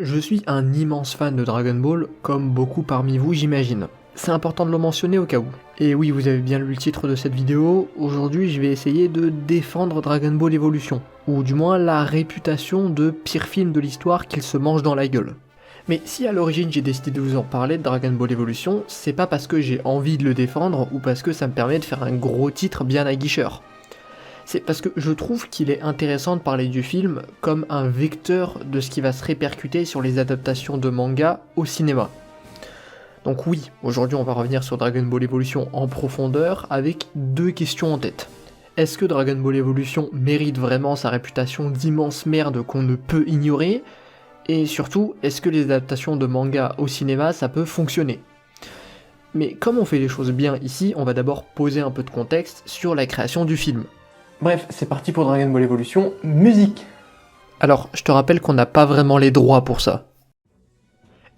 Je suis un immense fan de Dragon Ball, comme beaucoup parmi vous j'imagine. C'est important de le mentionner au cas où. Et oui, vous avez bien lu le titre de cette vidéo, aujourd'hui je vais essayer de défendre Dragon Ball Evolution, ou du moins la réputation de pire film de l'histoire qu'il se mange dans la gueule. Mais si à l'origine j'ai décidé de vous en parler de Dragon Ball Evolution, c'est pas parce que j'ai envie de le défendre ou parce que ça me permet de faire un gros titre bien aguicheur. C'est parce que je trouve qu'il est intéressant de parler du film comme un vecteur de ce qui va se répercuter sur les adaptations de manga au cinéma. Donc oui, aujourd'hui on va revenir sur Dragon Ball Evolution en profondeur avec deux questions en tête. Est-ce que Dragon Ball Evolution mérite vraiment sa réputation d'immense merde qu'on ne peut ignorer ? Et surtout, est-ce que les adaptations de manga au cinéma ça peut fonctionner ? Mais comme on fait les choses bien ici, on va d'abord poser un peu de contexte sur la création du film. Bref, c'est parti pour Dragon Ball Evolution, musique. Alors, je te rappelle qu'on n'a pas vraiment les droits pour ça.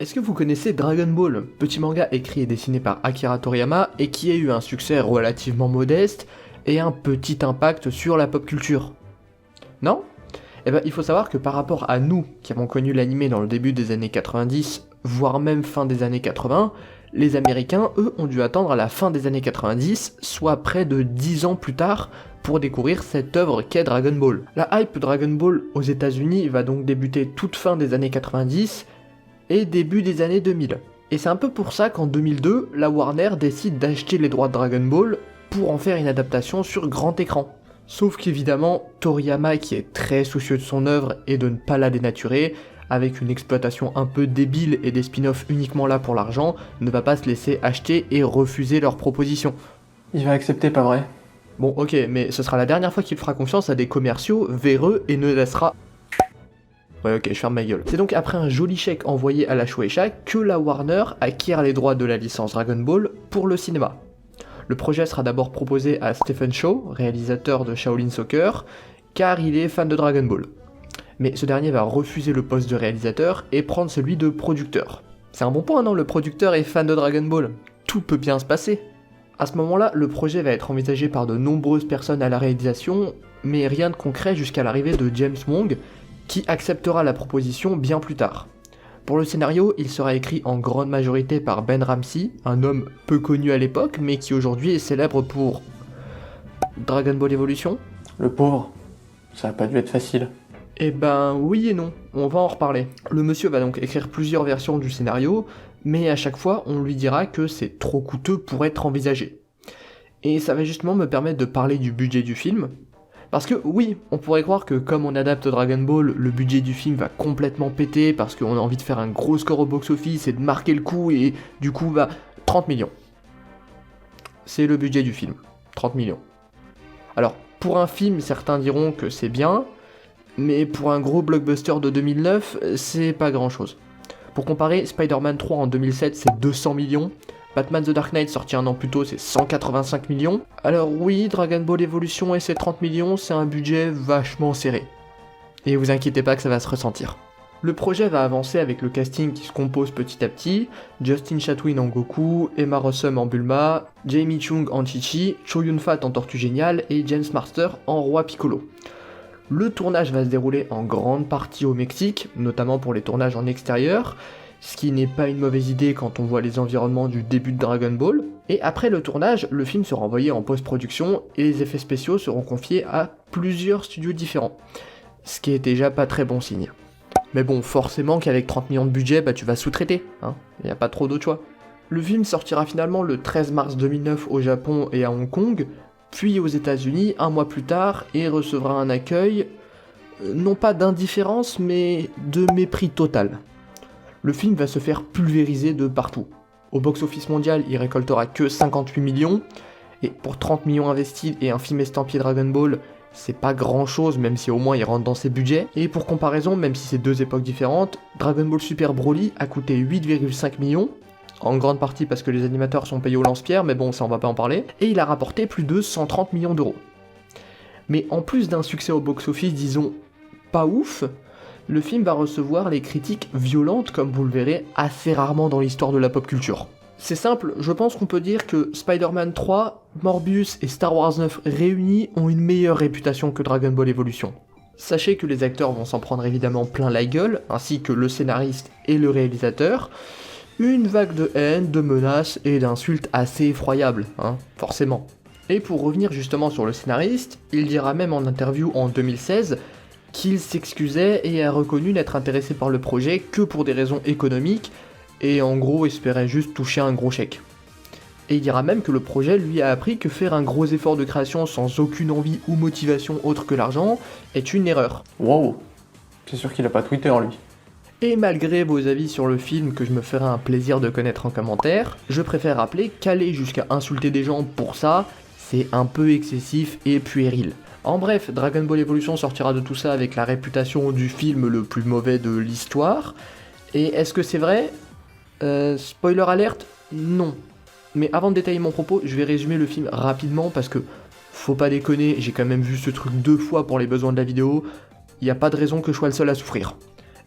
Est-ce que vous connaissez Dragon Ball, petit manga écrit et dessiné par Akira Toriyama et qui a eu un succès relativement modeste et un petit impact sur la pop culture ? Non ? Eh ben, il faut savoir que par rapport à nous qui avons connu l'anime dans le début des années 90, voire même fin des années 80, les Américains, eux, ont dû attendre à la fin des années 90, soit près de 10 ans plus tard, pour découvrir cette œuvre qu'est Dragon Ball. La hype Dragon Ball aux États-Unis va donc débuter toute fin des années 90 et début des années 2000. Et c'est un peu pour ça qu'en 2002, la Warner décide d'acheter les droits de Dragon Ball pour en faire une adaptation sur grand écran. Sauf qu'évidemment, Toriyama, qui est très soucieux de son œuvre et de ne pas la dénaturer, avec une exploitation un peu débile et des spin-offs uniquement là pour l'argent, ne va pas se laisser acheter et refuser leur proposition. Il va accepter, pas vrai ? Bon ok, mais ce sera la dernière fois qu'il fera confiance à des commerciaux véreux et ne laissera... Ouais ok, je ferme ma gueule. C'est donc après un joli chèque envoyé à la Shueisha que la Warner acquiert les droits de la licence Dragon Ball pour le cinéma. Le projet sera d'abord proposé à Stephen Chow, réalisateur de Shaolin Soccer, car il est fan de Dragon Ball. Mais ce dernier va refuser le poste de réalisateur et prendre celui de producteur. C'est un bon point, non ? Le producteur est fan de Dragon Ball. Tout peut bien se passer. À ce moment-là, le projet va être envisagé par de nombreuses personnes à la réalisation, mais rien de concret jusqu'à l'arrivée de James Wong, qui acceptera la proposition bien plus tard. Pour le scénario, il sera écrit en grande majorité par Ben Ramsey, un homme peu connu à l'époque, mais qui aujourd'hui est célèbre pour... Dragon Ball Evolution ? Le pauvre, ça a pas dû être facile. Eh ben oui et non, on va en reparler. Le monsieur va donc écrire plusieurs versions du scénario, mais à chaque fois on lui dira que c'est trop coûteux pour être envisagé. Et ça va justement me permettre de parler du budget du film, parce que oui, on pourrait croire que comme on adapte Dragon Ball, le budget du film va complètement péter parce qu'on a envie de faire un gros score au box-office et de marquer le coup et du coup 30 millions. C'est le budget du film, 30 millions. Alors pour un film, certains diront que c'est bien, mais pour un gros blockbuster de 2009, c'est pas grand chose. Pour comparer, Spider-Man 3 en 2007 c'est 200 millions, Batman The Dark Knight sorti un an plus tôt c'est 185 millions, alors oui, Dragon Ball Evolution et ses 30 millions c'est un budget vachement serré. Et vous inquiétez pas que ça va se ressentir. Le projet va avancer avec le casting qui se compose petit à petit, Justin Chatwin en Goku, Emma Rossum en Bulma, Jamie Chung en Chi-Chi, Chow Yun-fat en Tortue Géniale et James Master en Roi Piccolo. Le tournage va se dérouler en grande partie au Mexique, notamment pour les tournages en extérieur, ce qui n'est pas une mauvaise idée quand on voit les environnements du début de Dragon Ball. Et après le tournage, le film sera envoyé en post-production et les effets spéciaux seront confiés à plusieurs studios différents, ce qui est déjà pas très bon signe. Mais bon, forcément qu'avec 30 millions de budget, tu vas sous-traiter, hein, y a pas trop d'autre choix. Le film sortira finalement le 13 mars 2009 au Japon et à Hong Kong, puis aux États-Unis un mois plus tard et recevra un accueil, non pas d'indifférence, mais de mépris total. Le film va se faire pulvériser de partout. Au box-office mondial, il récoltera que 58 millions, et pour 30 millions investis et un film estampillé Dragon Ball, c'est pas grand chose, même si au moins il rentre dans ses budgets. Et pour comparaison, même si c'est deux époques différentes, Dragon Ball Super Broly a coûté 8,5 millions, en grande partie parce que les animateurs sont payés au lance-pierre, mais bon, ça on va pas en parler, et il a rapporté plus de 130 millions d'euros. Mais en plus d'un succès au box-office, disons, pas ouf, le film va recevoir les critiques violentes, comme vous le verrez assez rarement dans l'histoire de la pop culture. C'est simple, je pense qu'on peut dire que Spider-Man 3, Morbius et Star Wars 9 réunis ont une meilleure réputation que Dragon Ball Evolution. Sachez que les acteurs vont s'en prendre évidemment plein la gueule, ainsi que le scénariste et le réalisateur. Une vague de haine, de menaces et d'insultes assez effroyables, forcément. Et pour revenir justement sur le scénariste, il dira même en interview en 2016 qu'il s'excusait et a reconnu n'être intéressé par le projet que pour des raisons économiques, et en gros espérait juste toucher un gros chèque. Et il dira même que le projet lui a appris que faire un gros effort de création sans aucune envie ou motivation autre que l'argent est une erreur. Wow, c'est sûr qu'il a pas Twitter lui. Et malgré vos avis sur le film que je me ferai un plaisir de connaître en commentaire, je préfère rappeler qu'aller jusqu'à insulter des gens pour ça, c'est un peu excessif et puéril. En bref, Dragon Ball Evolution sortira de tout ça avec la réputation du film le plus mauvais de l'histoire. Et est-ce que c'est vrai ? Spoiler alerte, non. Mais avant de détailler mon propos, je vais résumer le film rapidement parce que, faut pas déconner, j'ai quand même vu ce truc 2 fois pour les besoins de la vidéo, y a pas de raison que je sois le seul à souffrir.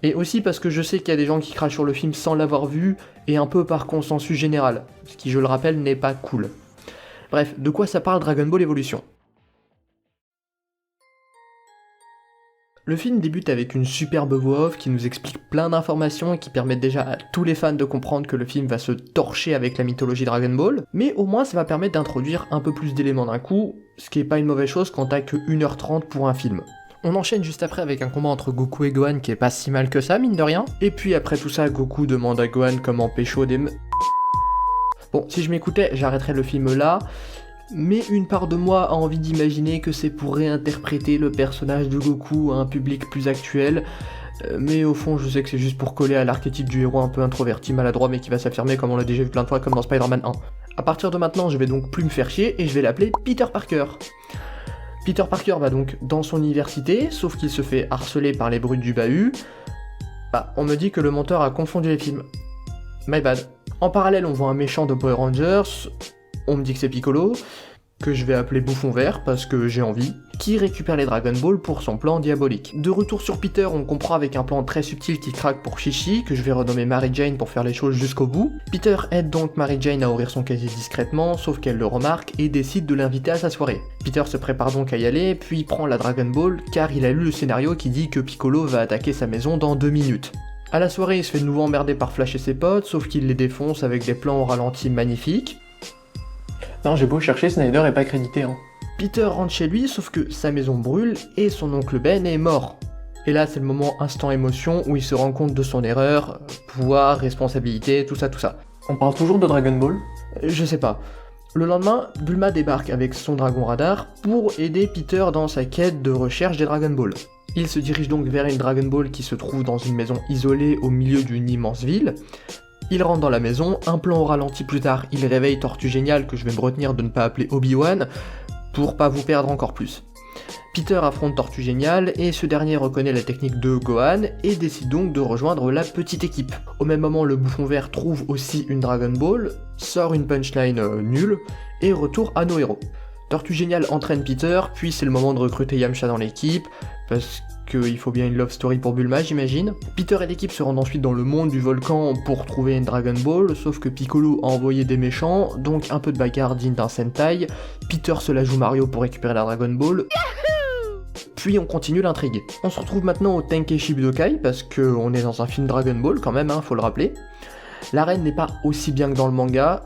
Et aussi parce que je sais qu'il y a des gens qui crachent sur le film sans l'avoir vu, et un peu par consensus général, ce qui je le rappelle n'est pas cool. Bref, de quoi ça parle Dragon Ball Evolution ? Le film débute avec une superbe voix off qui nous explique plein d'informations et qui permettent déjà à tous les fans de comprendre que le film va se torcher avec la mythologie Dragon Ball, mais au moins ça va permettre d'introduire un peu plus d'éléments d'un coup, ce qui est pas une mauvaise chose quand t'as que 1h30 pour un film. On enchaîne juste après avec un combat entre Goku et Gohan qui est pas si mal que ça, mine de rien, et puis après tout ça, Goku demande à Gohan comment pécho des Bon, si je m'écoutais, j'arrêterais le film là, mais une part de moi a envie d'imaginer que c'est pour réinterpréter le personnage de Goku à un public plus actuel, mais au fond je sais que c'est juste pour coller à l'archétype du héros un peu introverti, maladroit mais qui va s'affirmer comme on l'a déjà vu plein de fois comme dans Spider-Man 1. A partir de maintenant je vais donc plus me faire chier et je vais l'appeler Peter Parker. Peter Parker va donc dans son université, sauf qu'il se fait harceler par les brutes du bahut. Bah, on me dit que le monteur a confondu les films. My bad. En parallèle on voit un méchant de Power Rangers, on me dit que c'est Piccolo, que je vais appeler Bouffon Vert parce que j'ai envie, qui récupère les Dragon Ball pour son plan diabolique. De retour sur Peter, on comprend avec un plan très subtil qui craque pour Chi-Chi, que je vais renommer Mary Jane pour faire les choses jusqu'au bout. Peter aide donc Mary Jane à ouvrir son casier discrètement, sauf qu'elle le remarque et décide de l'inviter à sa soirée. Peter se prépare donc à y aller, puis prend la Dragon Ball car il a lu le scénario qui dit que Piccolo va attaquer sa maison dans 2 minutes. À la soirée, il se fait de nouveau emmerder par Flash et ses potes, sauf qu'il les défonce avec des plans au ralenti magnifiques. Non, j'ai beau chercher, Snyder est pas crédité. Peter rentre chez lui, sauf que sa maison brûle et son oncle Ben est mort. Et là, c'est le moment instant émotion où il se rend compte de son erreur, pouvoir, responsabilité, tout ça. On parle toujours de Dragon Ball ? Je sais pas. Le lendemain, Bulma débarque avec son dragon radar pour aider Peter dans sa quête de recherche des Dragon Ball. Il se dirige donc vers une Dragon Ball qui se trouve dans une maison isolée au milieu d'une immense ville. Il rentre dans la maison, un plan au ralenti plus tard, il réveille Tortue Géniale que je vais me retenir de ne pas appeler Obi-Wan, pour pas vous perdre encore plus. Peter affronte Tortue Géniale et ce dernier reconnaît la technique de Gohan et décide donc de rejoindre la petite équipe. Au même moment, le Bouffon Vert trouve aussi une Dragon Ball, sort une punchline nulle et retourne à nos héros. Tortue Géniale entraîne Peter, puis c'est le moment de recruter Yamcha dans l'équipe, parce qu'il faut bien une love story pour Bulma, j'imagine. Peter et l'équipe se rendent ensuite dans le monde du volcan pour trouver une Dragon Ball, sauf que Piccolo a envoyé des méchants, donc un peu de bagarre digne d'un Sentai. Peter se la joue Mario pour récupérer la Dragon Ball. Puis on continue l'intrigue. On se retrouve maintenant au Tenkaichi Budokai, parce qu'on est dans un film Dragon Ball quand même, faut le rappeler. L'arène n'est pas aussi bien que dans le manga.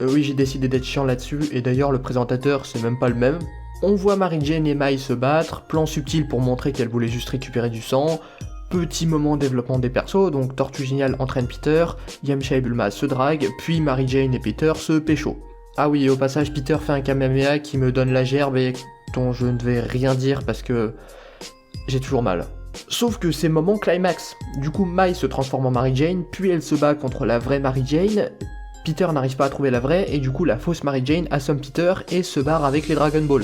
Oui, j'ai décidé d'être chiant là-dessus, et d'ailleurs le présentateur c'est même pas le même. On voit Mary Jane et Mai se battre, plan subtil pour montrer qu'elle voulait juste récupérer du sang, petit moment développement des persos, donc Tortue Géniale entraîne Peter, Yamcha et Bulma se draguent, puis Mary Jane et Peter se pécho. Ah oui, et au passage Peter fait un Kamehameha qui me donne la gerbe et dont je ne vais rien dire parce que j'ai toujours mal. Sauf que c'est moment climax, du coup Mai se transforme en Mary Jane, puis elle se bat contre la vraie Mary Jane. Peter n'arrive pas à trouver la vraie, et du coup la fausse Mary Jane assomme Peter et se barre avec les Dragon Ball.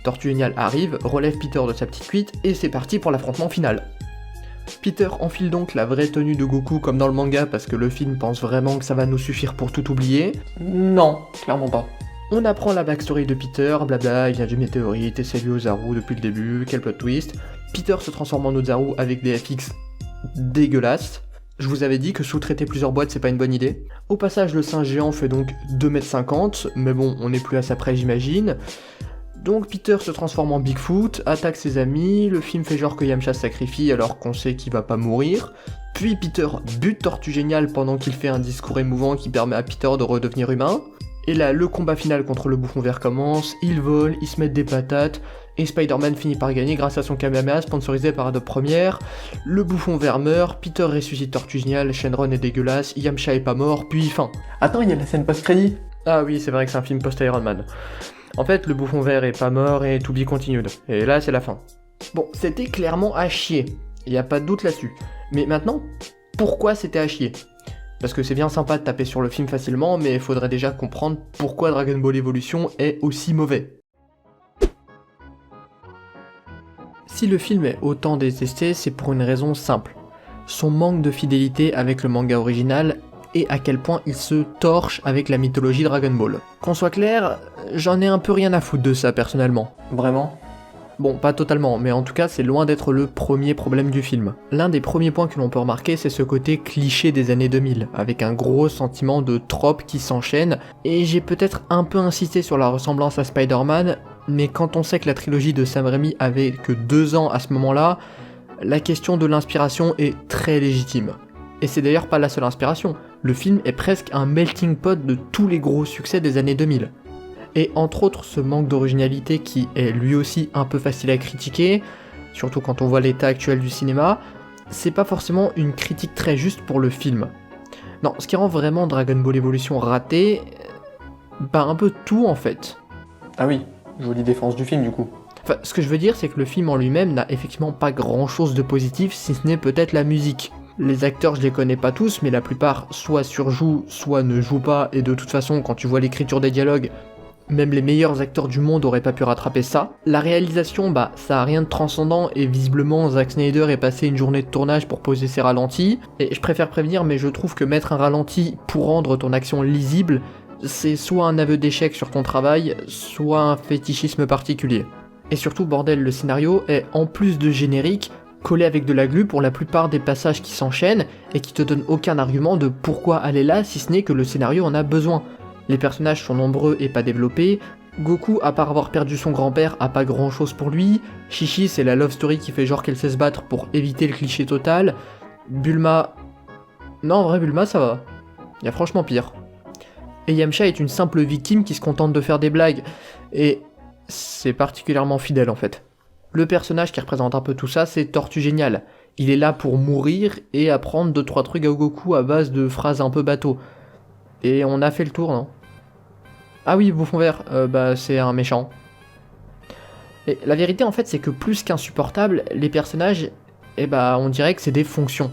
Tortue Géniale arrive, relève Peter de sa petite cuite, et c'est parti pour l'affrontement final. Peter enfile donc la vraie tenue de Goku comme dans le manga parce que le film pense vraiment que ça va nous suffire pour tout oublier. Non, clairement pas. On apprend la backstory de Peter, blabla, il vient du météorite et c'est lui Ozaru depuis le début, quel plot twist. Peter se transforme en Ozaru avec des FX dégueulasses. Je vous avais dit que sous-traiter plusieurs boîtes c'est pas une bonne idée. Au passage le singe géant fait donc 2,50 m, mais bon on n'est plus à ça près j'imagine. Donc Peter se transforme en Bigfoot, attaque ses amis, le film fait genre que Yamcha se sacrifie alors qu'on sait qu'il va pas mourir, puis Peter bute Tortue Géniale pendant qu'il fait un discours émouvant qui permet à Peter de redevenir humain, et là le combat final contre le bouffon vert commence, ils volent, ils se mettent des patates, et Spider-Man finit par gagner grâce à son Kamehameha sponsorisé par Adobe Premiere, le bouffon vert meurt, Peter ressuscite Tortue Géniale, Shenron est dégueulasse, Yamcha est pas mort, puis fin. Attends, il y a la scène post-crédit. Ah oui, c'est vrai que c'est un film post-Iron Man. En fait, le bouffon vert est pas mort et to be continued. Et là, c'est la fin. Bon, c'était clairement à chier. Y a pas de doute là-dessus. Mais maintenant, pourquoi c'était à chier ? Parce que c'est bien sympa de taper sur le film facilement, mais il faudrait déjà comprendre pourquoi Dragon Ball Evolution est aussi mauvais. Si le film est autant détesté, c'est pour une raison simple. Son manque de fidélité avec le manga original et à quel point il se torche avec la mythologie Dragon Ball. Qu'on soit clair, j'en ai un peu rien à foutre de ça personnellement. Vraiment ? Bon, pas totalement, mais en tout cas c'est loin d'être le premier problème du film. L'un des premiers points que l'on peut remarquer, c'est ce côté cliché des années 2000, avec un gros sentiment de trope qui s'enchaîne, et j'ai peut-être un peu insisté sur la ressemblance à Spider-Man, mais quand on sait que la trilogie de Sam Raimi avait que 2 ans à ce moment-là, la question de l'inspiration est très légitime. Et c'est d'ailleurs pas la seule inspiration, le film est presque un melting pot de tous les gros succès des années 2000. Et entre autres ce manque d'originalité qui est lui aussi un peu facile à critiquer, surtout quand on voit l'état actuel du cinéma, c'est pas forcément une critique très juste pour le film. Non, ce qui rend vraiment Dragon Ball Evolution raté, bah un peu tout en fait. Ah oui, jolie défense du film du coup. Enfin, ce que je veux dire c'est que le film en lui-même n'a effectivement pas grand chose de positif si ce n'est peut-être la musique. Les acteurs, je les connais pas tous, mais la plupart soit surjouent, soit ne jouent pas, et de toute façon, quand tu vois l'écriture des dialogues, même les meilleurs acteurs du monde auraient pas pu rattraper ça. La réalisation, bah, ça a rien de transcendant, et visiblement, Zack Snyder est passé une journée de tournage pour poser ses ralentis, et je préfère prévenir, mais je trouve que mettre un ralenti pour rendre ton action lisible, c'est soit un aveu d'échec sur ton travail, soit un fétichisme particulier. Et surtout, bordel, le scénario est, en plus de générique, collé avec de la glu pour la plupart des passages qui s'enchaînent et qui te donnent aucun argument de pourquoi aller là si ce n'est que le scénario en a besoin. Les personnages sont nombreux et pas développés, Goku, à part avoir perdu son grand-père, a pas grand chose pour lui, Chi-Chi c'est la love story qui fait genre qu'elle sait se battre pour éviter le cliché total, Bulma... Non en vrai Bulma ça va, y a franchement pire. Et Yamcha est une simple victime qui se contente de faire des blagues, et c'est particulièrement fidèle en fait. Le personnage qui représente un peu tout ça, c'est Tortue Géniale. Il est là pour mourir et apprendre 2-3 trucs à Goku à base de phrases un peu bateau. Et on a fait le tour, non ? Ah oui, Bouffon Vert, bah c'est un méchant. Et la vérité en fait, c'est que plus qu'insupportable, les personnages, on dirait que c'est des fonctions.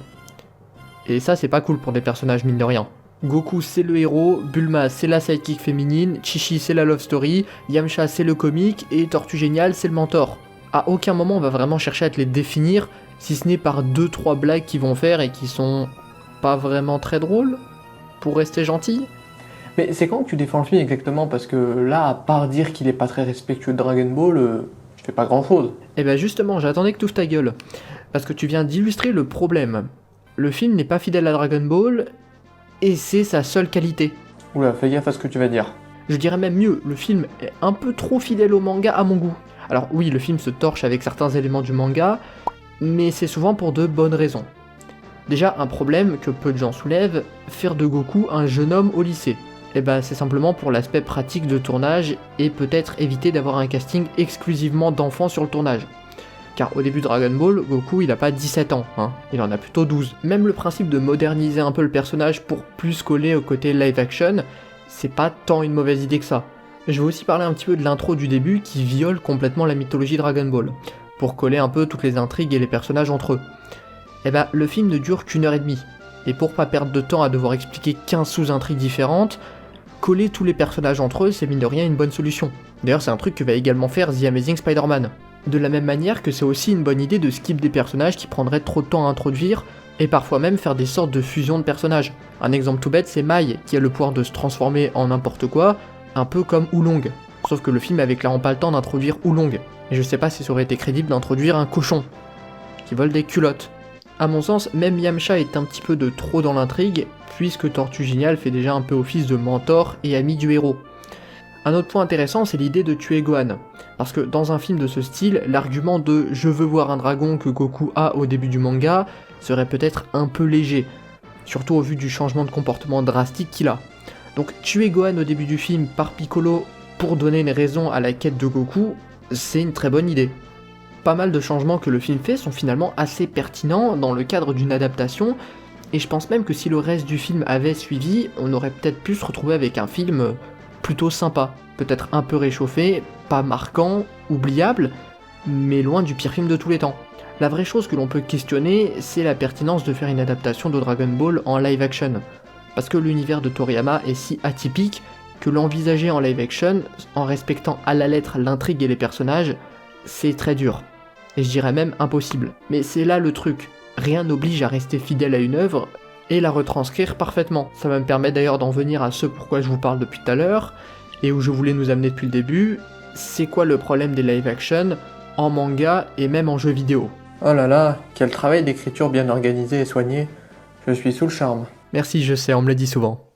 Et ça, c'est pas cool pour des personnages mine de rien. Goku c'est le héros, Bulma c'est la sidekick féminine, Chi-Chi c'est la love story, Yamcha c'est le comique, et Tortue Géniale c'est le mentor. À aucun moment on va vraiment chercher à te les définir, si ce n'est par 2-3 blagues qu'ils vont faire et qui sont pas vraiment très drôles, pour rester gentil. Mais c'est quand que tu défends le film exactement ? Parce que là, à part dire qu'il est pas très respectueux de Dragon Ball, je fais pas grand chose. Et bah justement, j'attendais que tu ouvres ta gueule, parce que tu viens d'illustrer le problème. Le film n'est pas fidèle à Dragon Ball, et c'est sa seule qualité. Oula, fais gaffe à ce que tu vas dire. Je dirais même mieux, le film est un peu trop fidèle au manga à mon goût. Alors oui, le film se torche avec certains éléments du manga, mais c'est souvent pour de bonnes raisons. Déjà, un problème que peu de gens soulèvent, faire de Goku un jeune homme au lycée. C'est simplement pour l'aspect pratique de tournage, et peut-être éviter d'avoir un casting exclusivement d'enfants sur le tournage. Car au début de Dragon Ball, Goku il a pas 17 ans, il en a plutôt 12. Même le principe de moderniser un peu le personnage pour plus coller au côté live action, c'est pas tant une mauvaise idée que ça. Je vais aussi parler un petit peu de l'intro du début qui viole complètement la mythologie Dragon Ball, pour coller un peu toutes les intrigues et les personnages entre eux. Le film ne dure qu'1h30, et pour pas perdre de temps à devoir expliquer 15 sous-intrigues différentes, coller tous les personnages entre eux c'est mine de rien une bonne solution. D'ailleurs c'est un truc que va également faire The Amazing Spider-Man. De la même manière que c'est aussi une bonne idée de skip des personnages qui prendraient trop de temps à introduire, et parfois même faire des sortes de fusions de personnages. Un exemple tout bête c'est Mai, qui a le pouvoir de se transformer en n'importe quoi, un peu comme Oolong. Sauf que le film avait clairement pas le temps d'introduire Oolong. Et je sais pas si ça aurait été crédible d'introduire un cochon, qui vole des culottes. A mon sens, même Yamcha est un petit peu de trop dans l'intrigue, puisque Tortue Géniale fait déjà un peu office de mentor et ami du héros. Un autre point intéressant, c'est l'idée de tuer Gohan. Parce que dans un film de ce style, l'argument de je veux voir un dragon que Goku a au début du manga serait peut-être un peu léger, surtout au vu du changement de comportement drastique qu'il a. Donc tuer Gohan au début du film par Piccolo pour donner une raison à la quête de Goku, c'est une très bonne idée. Pas mal de changements que le film fait sont finalement assez pertinents dans le cadre d'une adaptation, et je pense même que si le reste du film avait suivi, on aurait peut-être pu se retrouver avec un film plutôt sympa, peut-être un peu réchauffé, pas marquant, oubliable, mais loin du pire film de tous les temps. La vraie chose que l'on peut questionner, c'est la pertinence de faire une adaptation de Dragon Ball en live action, parce que l'univers de Toriyama est si atypique que l'envisager en live action, en respectant à la lettre l'intrigue et les personnages, c'est très dur, et je dirais même impossible. Mais c'est là le truc, rien n'oblige à rester fidèle à une œuvre, et la retranscrire parfaitement. Ça va me permettre d'ailleurs d'en venir à ce pourquoi je vous parle depuis tout à l'heure, et où je voulais nous amener depuis le début, c'est quoi le problème des live action en manga et même en jeu vidéo. Oh là là, quel travail d'écriture bien organisé et soigné. Je suis sous le charme. Merci, je sais, on me l'a dit souvent.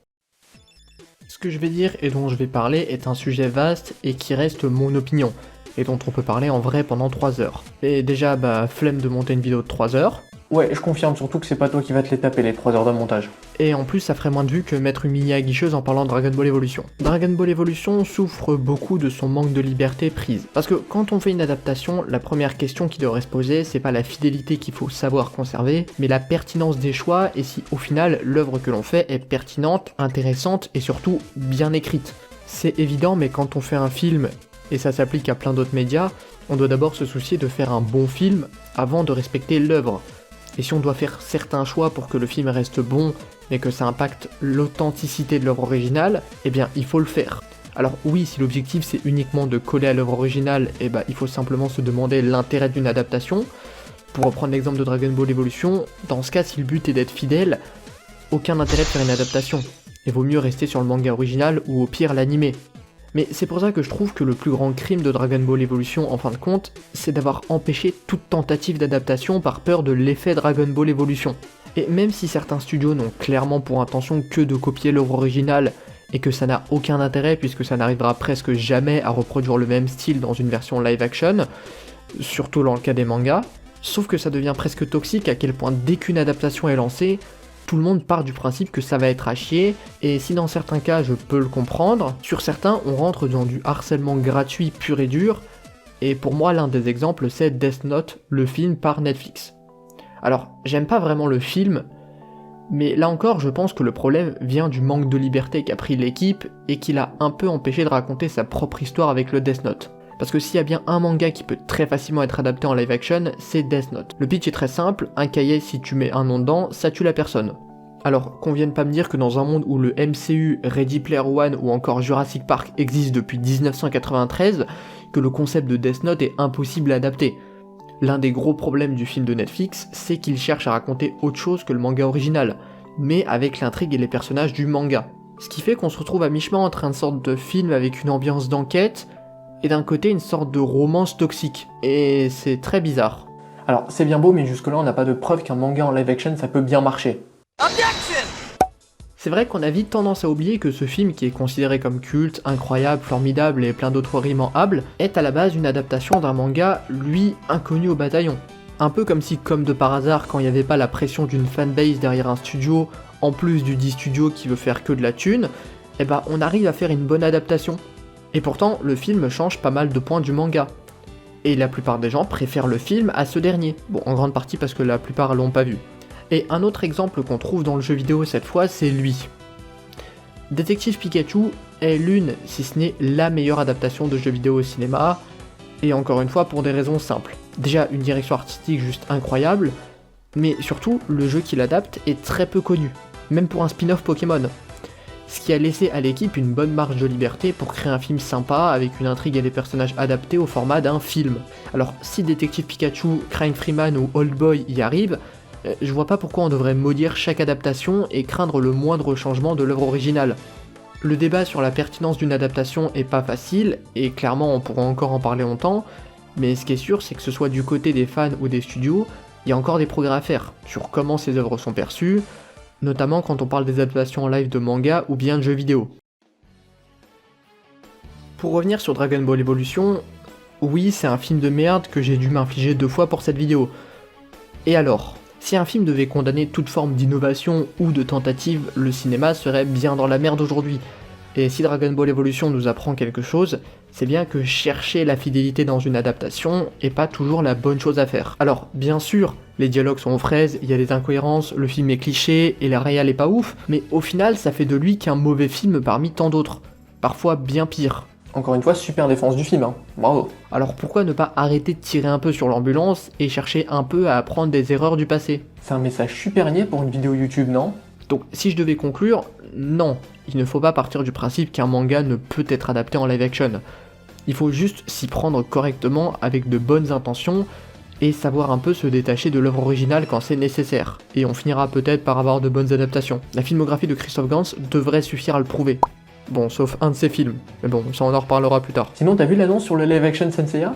Ce que je vais dire et dont je vais parler est un sujet vaste et qui reste mon opinion, et dont on peut parler en vrai pendant 3 heures. Et déjà, flemme de monter une vidéo de 3 heures. Ouais, je confirme surtout que c'est pas toi qui vas te les taper les 3 heures de montage. Et en plus, ça ferait moins de vues que mettre une mini aguicheuse en parlant de Dragon Ball Evolution. Dragon Ball Evolution souffre beaucoup de son manque de liberté prise. Parce que quand on fait une adaptation, la première question qui devrait se poser, c'est pas la fidélité qu'il faut savoir conserver, mais la pertinence des choix et si au final l'œuvre que l'on fait est pertinente, intéressante et surtout bien écrite. C'est évident, mais quand on fait un film, et ça s'applique à plein d'autres médias, on doit d'abord se soucier de faire un bon film avant de respecter l'œuvre. Et si on doit faire certains choix pour que le film reste bon, mais que ça impacte l'authenticité de l'œuvre originale, eh bien il faut le faire. Alors oui, si l'objectif c'est uniquement de coller à l'œuvre originale, il faut simplement se demander l'intérêt d'une adaptation. Pour reprendre l'exemple de Dragon Ball Evolution, dans ce cas si le but est d'être fidèle, aucun intérêt de faire une adaptation. Il vaut mieux rester sur le manga original ou au pire l'animé. Mais c'est pour ça que je trouve que le plus grand crime de Dragon Ball Evolution en fin de compte, c'est d'avoir empêché toute tentative d'adaptation par peur de l'effet Dragon Ball Evolution. Et même si certains studios n'ont clairement pour intention que de copier l'œuvre originale, et que ça n'a aucun intérêt puisque ça n'arrivera presque jamais à reproduire le même style dans une version live action, surtout dans le cas des mangas, sauf que ça devient presque toxique à quel point dès qu'une adaptation est lancée, tout le monde part du principe que ça va être à chier, et si dans certains cas je peux le comprendre, sur certains on rentre dans du harcèlement gratuit pur et dur, et pour moi l'un des exemples c'est Death Note, le film par Netflix. Alors j'aime pas vraiment le film, mais là encore je pense que le problème vient du manque de liberté qu'a pris l'équipe, et qui l'a un peu empêché de raconter sa propre histoire avec le Death Note. Parce que s'il y a bien un manga qui peut très facilement être adapté en live action, c'est Death Note. Le pitch est très simple, un cahier si tu mets un nom dedans, ça tue la personne. Alors qu'on vienne pas me dire que dans un monde où le MCU, Ready Player One ou encore Jurassic Park existent depuis 1993, que le concept de Death Note est impossible à adapter. L'un des gros problèmes du film de Netflix, c'est qu'il cherche à raconter autre chose que le manga original, mais avec l'intrigue et les personnages du manga. Ce qui fait qu'on se retrouve à mi-chemin entre une sorte de film avec une ambiance d'enquête, et d'un côté une sorte de romance toxique. Et c'est très bizarre. Alors c'est bien beau, mais jusque-là on n'a pas de preuve qu'un manga en live action ça peut bien marcher. C'est vrai qu'on a vite tendance à oublier que ce film, qui est considéré comme culte, incroyable, formidable et plein d'autres rimes en hable, est à la base une adaptation d'un manga, lui, inconnu au bataillon. Un peu comme si, comme de par hasard, quand il n'y avait pas la pression d'une fanbase derrière un studio, en plus du dit studio qui veut faire que de la thune, on arrive à faire une bonne adaptation. Et pourtant, le film change pas mal de points du manga. Et la plupart des gens préfèrent le film à ce dernier. Bon, en grande partie parce que la plupart l'ont pas vu. Et un autre exemple qu'on trouve dans le jeu vidéo cette fois, c'est lui. Détective Pikachu est l'une, si ce n'est la meilleure adaptation de jeu vidéo au cinéma, et encore une fois pour des raisons simples. Déjà, une direction artistique juste incroyable, mais surtout, le jeu qui l'adapte est très peu connu, même pour un spin-off Pokémon. Ce qui a laissé à l'équipe une bonne marge de liberté pour créer un film sympa avec une intrigue et des personnages adaptés au format d'un film. Alors si Détective Pikachu, Crying Freeman ou Old Boy y arrivent, je vois pas pourquoi on devrait maudire chaque adaptation et craindre le moindre changement de l'œuvre originale. Le débat sur la pertinence d'une adaptation est pas facile, et clairement on pourra encore en parler longtemps, mais ce qui est sûr c'est que ce soit du côté des fans ou des studios, il y a encore des progrès à faire sur comment ces œuvres sont perçues, notamment quand on parle des adaptations en live de manga ou bien de jeux vidéo. Pour revenir sur Dragon Ball Evolution, oui, c'est un film de merde que j'ai dû m'infliger 2 fois pour cette vidéo. Et alors, si un film devait condamner toute forme d'innovation ou de tentative, le cinéma serait bien dans la merde aujourd'hui. Et si Dragon Ball Evolution nous apprend quelque chose, c'est bien que chercher la fidélité dans une adaptation est pas toujours la bonne chose à faire. Alors, bien sûr, les dialogues sont aux fraises, il y a des incohérences, le film est cliché et la réal est pas ouf, mais au final, ça fait de lui qu'un mauvais film parmi tant d'autres. Parfois bien pire. Encore une fois, super défense du film, hein. Bravo. Alors pourquoi ne pas arrêter de tirer un peu sur l'ambulance et chercher un peu à apprendre des erreurs du passé? C'est un message super niais pour une vidéo YouTube, non? Donc si je devais conclure, non, il ne faut pas partir du principe qu'un manga ne peut être adapté en live action. Il faut juste s'y prendre correctement avec de bonnes intentions et savoir un peu se détacher de l'œuvre originale quand c'est nécessaire. Et on finira peut-être par avoir de bonnes adaptations. La filmographie de Christophe Gans devrait suffire à le prouver. Bon, sauf un de ses films, mais bon, ça on en reparlera plus tard. Sinon, t'as vu l'annonce sur le live action Senseiya?